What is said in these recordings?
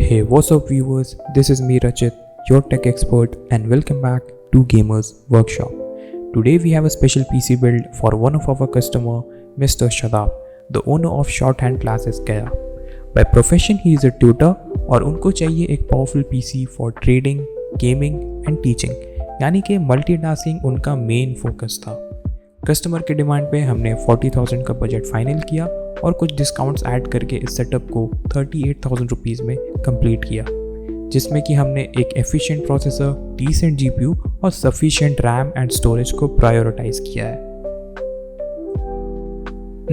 Hey, what's up viewers? This is me Rachit, your tech expert, and welcome back to Gamers Workshop. Today we have a special PC build for one of our customer, Mr. Shadab, the owner of Shorthand Classes Gaya. By profession he is a tutor और उनको चाहिए एक powerful PC for trading, gaming and teaching, यानी कि multitasking उनका main focus था। Customer के demand पे हमने 40,000 का बजट फाइनल किया और कुछ डिस्काउंट्स ऐड करके इस सेटअप को 38,000 रुपीज़ में कंप्लीट किया, जिसमें कि हमने एक एफिशिएंट प्रोसेसर, डिसेंट जीपीयू और सफिशिएंट रैम एंड स्टोरेज को प्रायोरिटाइज किया है।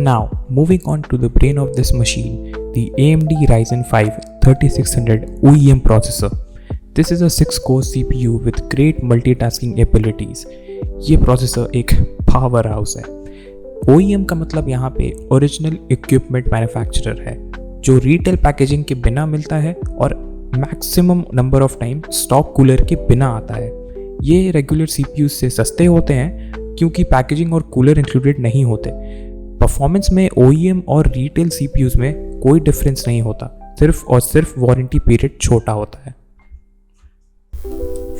Now, moving on to the brain of this machine, the AMD Ryzen 5 3600 OEM processor. This is a 6-core CPU with great multitasking abilities. ये processor एक power house है। OEM का मतलब यहाँ पे ओरिजिनल इक्विपमेंट मैन्युफैक्चरर है, जो रिटेल पैकेजिंग के बिना मिलता है और maximum number of time stock cooler के बिना आता है। ये रेगुलर CPU से सस्ते होते हैं क्योंकि पैकेजिंग और कूलर इंक्लूडेड नहीं होते। परफॉर्मेंस में OEM और रिटेल CPUs में कोई डिफरेंस नहीं होता, सिर्फ और सिर्फ वारंटी पीरियड छोटा होता है।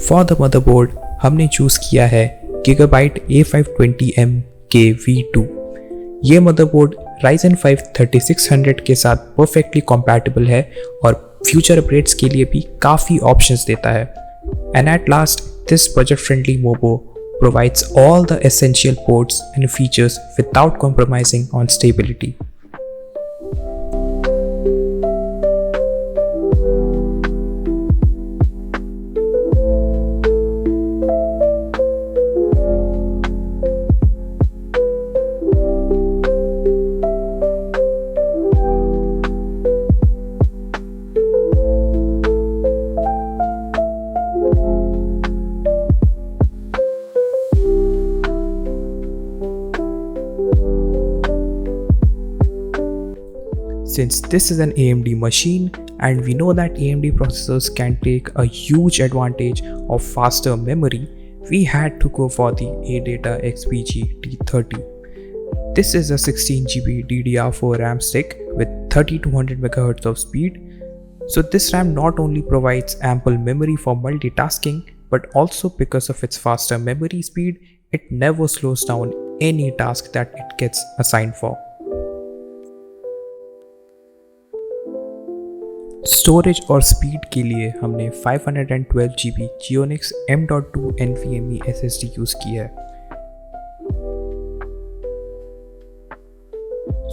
फॉर द मदरबोर्ड हमने चूज़ किया है Gigabyte A520M KV2। ये मदरबोर्ड Ryzen 5 3600 के साथ परफेक्टली compatible है और फ्यूचर अपग्रेड्स के लिए भी काफ़ी ऑप्शंस देता है। And at last, this budget friendly mobo provides all the essential ports and features without compromising on stability. Since this is an AMD machine and we know that AMD processors can take a huge advantage of faster memory, we had to go for the ADATA XPG T30. This is a 16GB DDR4 RAM stick with 3200 MHz of speed. So this RAM not only provides ample memory for multitasking, but also because of its faster memory speed, it never slows down any task that it gets assigned for. Storage और speed के लिए हमने 512GB Gionix M.2 NVMe SSD use किया है।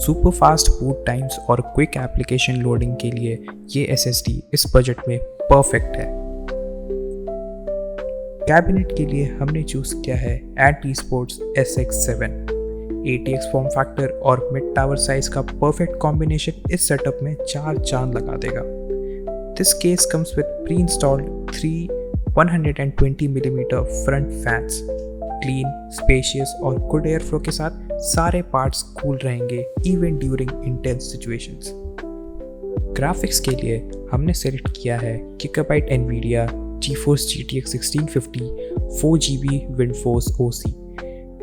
Super fast boot times और quick application loading के लिए ये SSD इस बजट में परफेक्ट है। कैबिनेट के लिए हमने चूज़ किया है Anti-Sports SX7। ATX form factor और मिड टावर साइज का परफेक्ट कॉम्बिनेशन इस सेटअप में 4 चांद लगा देगा। This case comes with pre-installed 3 120mm front fans, clean, spacious और good airflow के साथ सारे parts कूल रहेंगे even during intense situations। Graphics के लिए हमने सेलेक्ट किया है Gigabyte NVIDIA GeForce GTX 1650 4GB WindForce OC।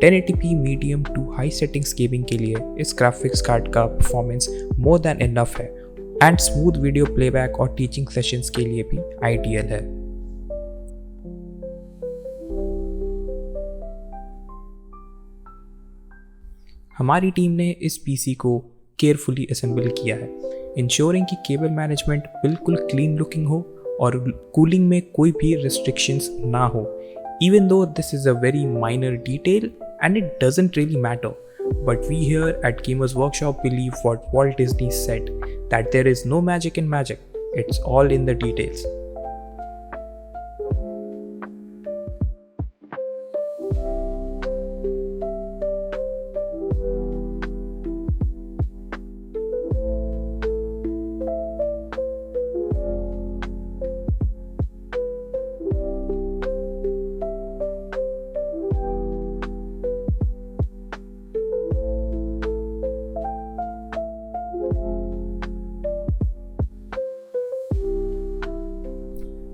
1080p medium to high settings gaming के लिए इस ग्राफिक्स कार्ड का परफॉर्मेंस मोर देन इनफ है एंड स्मूथ वीडियो प्लेबैक और टीचिंग सेशंस के लिए भी आइडियल है। हमारी टीम ने इस पीसी को केयरफुली असेंबल किया है, इंश्योरिंग कि केबल मैनेजमेंट बिल्कुल क्लीन लुकिंग हो और कूलिंग में कोई भी रिस्ट्रिक्शंस ना हो। Even though this is a very minor detail and it doesn't really matter, but we here at Gamers Workshop believe what Walt Disney said, that there is no magic in magic, it's all in the details.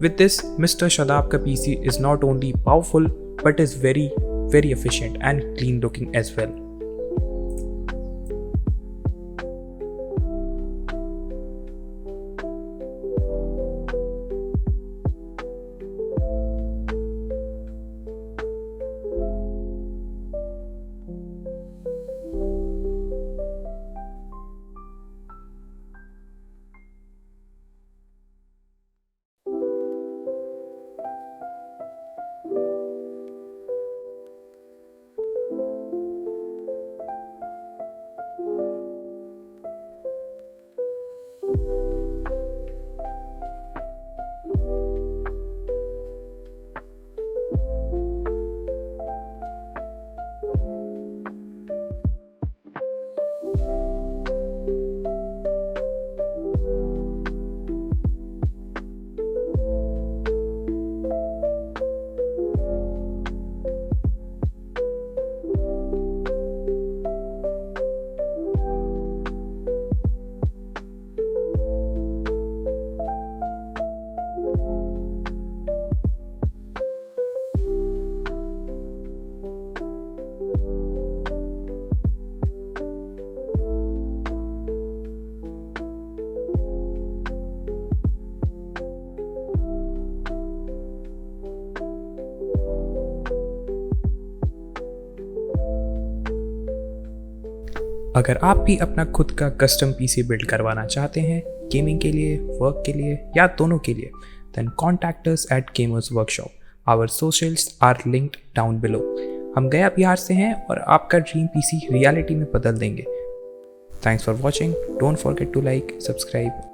With this, Mr. Shadab ka PC is not only powerful but is very efficient and clean looking as well. अगर आप भी अपना खुद का custom PC build करवाना चाहते हैं, gaming के लिए, वर्क के लिए या दोनों के लिए, then contact us at Gamers Workshop. Our socials are linked down below. हम गया बिहार से हैं और आपका ड्रीम पीसी रियलिटी में बदल देंगे. Thanks for watching. Don't forget to like, subscribe